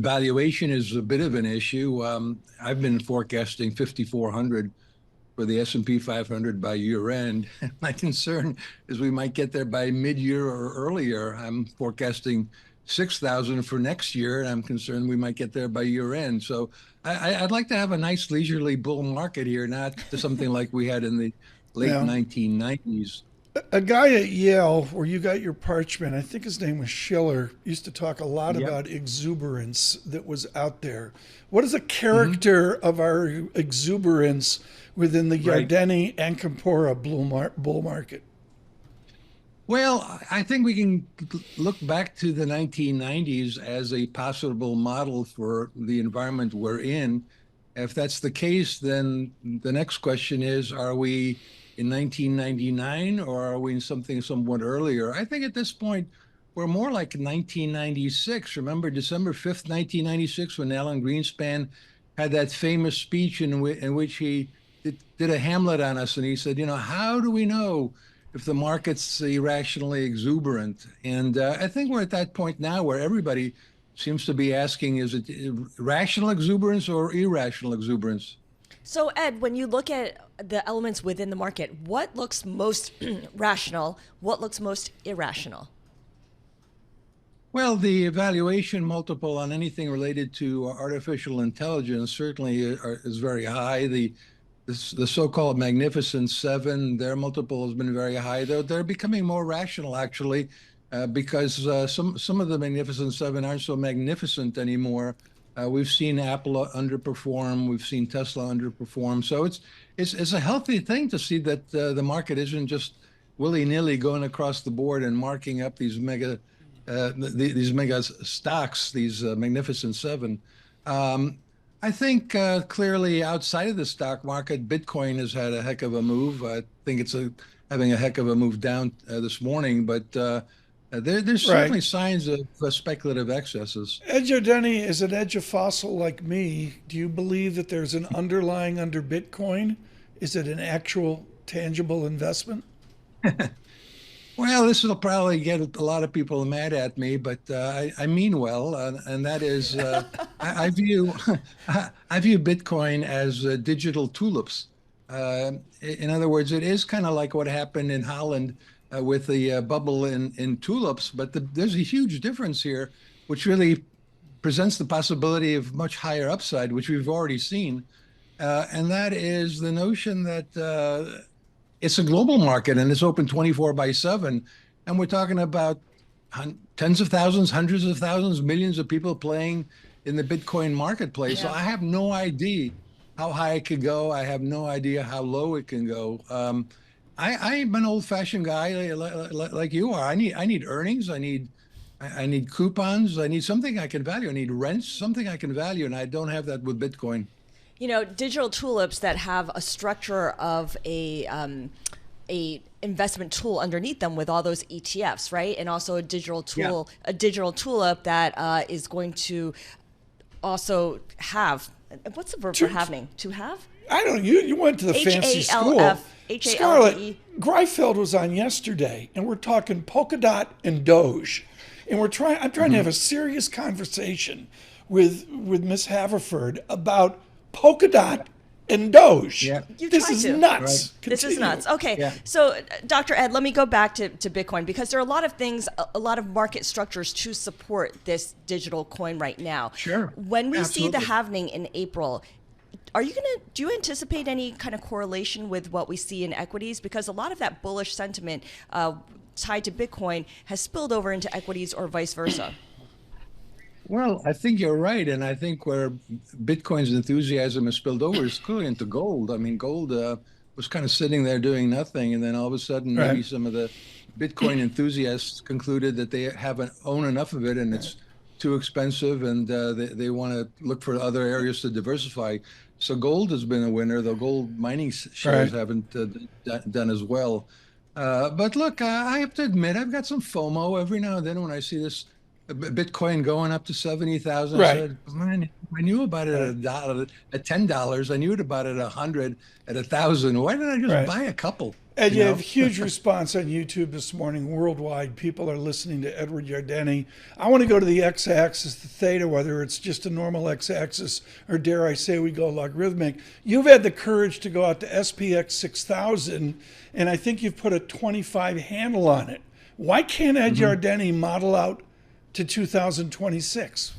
Valuation is a bit of an issue. I've been forecasting 5,400 for the S&P 500 by year end. My concern is we might get there by mid-year or earlier. I'm forecasting 6,000 for next year, and I'm concerned we might get there by year end. So I'd like to have a nice leisurely bull market here, not something like we had in the late Yeah. 1990s. A guy at Yale, where you got your parchment, I think his name was Schiller, used to talk a lot Yep. about exuberance that was out there. What is the character of our exuberance within the Right. Yardeni and Campora bull market? Well, I think we can look back to the 1990s as a possible model for the environment we're in. If that's the case, then the next question is, are we in 1999 or are we in something somewhat earlier? I think at this point, we're more like 1996. Remember December 5th, 1996, when Alan Greenspan had that famous speech in which he did a Hamlet on us, and he said, how do we know if the market's irrationally exuberant? And I think we're at that point now where everybody seems to be asking, is it rational exuberance or irrational exuberance? So, Ed, when you look at the elements within the market, what looks most rational? What looks most irrational? Well, the valuation multiple on anything related to artificial intelligence certainly is very high. The so-called Magnificent Seven, their multiple has been very high. They're becoming more rational, actually, because some of the Magnificent Seven aren't so magnificent anymore. We've seen Apple underperform. We've seen Tesla underperform. So it's a healthy thing to see that the market isn't just willy-nilly going across the board and marking up these these mega stocks, these Magnificent Seven. I think clearly outside of the stock market, Bitcoin has had a heck of a move. I think it's having a heck of a move down this morning, but there's certainly Right. signs of speculative excesses. Ed Yardeni is an edge of fossil like me. Do you believe that there's an underlying under Bitcoin? Is it an actual tangible investment? Well, this will probably get a lot of people mad at me, but I mean well, and that is I view I view Bitcoin as digital tulips. In other words, it is kind of like what happened in Holland with the bubble in tulips, but there's a huge difference here, which really presents the possibility of much higher upside, which we've already seen, and that is the notion that it's a global market and it's open 24/7. And we're talking about tens of thousands, hundreds of thousands, millions of people playing in the Bitcoin marketplace. So Yeah. I have no idea how high it could go. I have no idea how low it can go. I'm an old-fashioned guy like you are. I need earnings. I need coupons. I need something I can value. I need rents, something I can value, and I don't have that with Bitcoin. Digital tulips that have a structure of a investment tool underneath them with all those ETFs, right? And also a digital tool, a digital tulip that is going to also have, what's the verb for having? To have? I don't know. You went to the fancy school. H-A-L-F, Scarlet, H-A-L-D-E. Greifeld was on yesterday, and we're talking polka dot and Doge. And I'm trying to have a serious conversation with Miss Haverford about polka dot and Doge. Yeah. You This tried is to. nuts. This is Continue. nuts. Okay. Yeah. So, Dr. Ed, let me go back to Bitcoin because there are a lot of things, a lot of market structures to support this digital coin right now. Sure. When we see the Absolutely. halving in April, do you anticipate any kind of correlation with what we see in equities? Because a lot of that bullish sentiment tied to Bitcoin has spilled over into equities or vice versa. Well, I think you're right. And I think where Bitcoin's enthusiasm has spilled over is clearly into gold. I mean, gold was kind of sitting there doing nothing. And then all of a sudden, maybe Right. some of the Bitcoin enthusiasts concluded that they haven't owned enough of it and it's too expensive and they want to look for other areas to diversify. So gold has been a winner, though gold mining shares Right. haven't done as well. But look, I have to admit, I've got some FOMO every now and then when I see this Bitcoin going up to 70,000. I Right. said, man, I knew about it at $1, at $10. I knew about it at 100, at 1,000. Why didn't I just Right. buy a couple? And you have huge response on YouTube this morning worldwide. People are listening to Edward Yardeni. I want to go to the x-axis, the theta, whether it's just a normal x-axis or dare I say we go logarithmic. You've had the courage to go out to SPX 6000, and I think you've put a 25 handle on it. Why can't Ed Yardeni model out to 2026?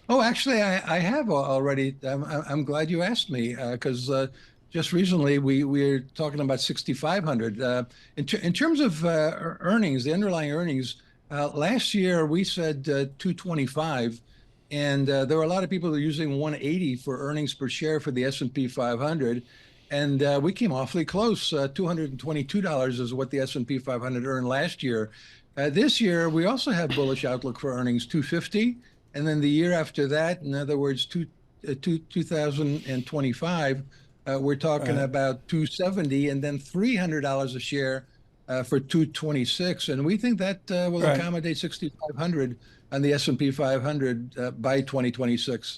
Oh, actually, I have already. I'm glad you asked me because just recently we're talking about 6,500. In terms of earnings, the underlying earnings, last year we said 225, and there were a lot of people who were using 180 for earnings per share for the S&P 500. And we came awfully close. $222 is what the S&P 500 earned last year. This year, we also have bullish outlook for earnings, 250. And then the year after that, in other words, 2025, we're talking about 270 and then $300 a share for 226. And we think that will accommodate 6,500 on the S&P 500 by 2026.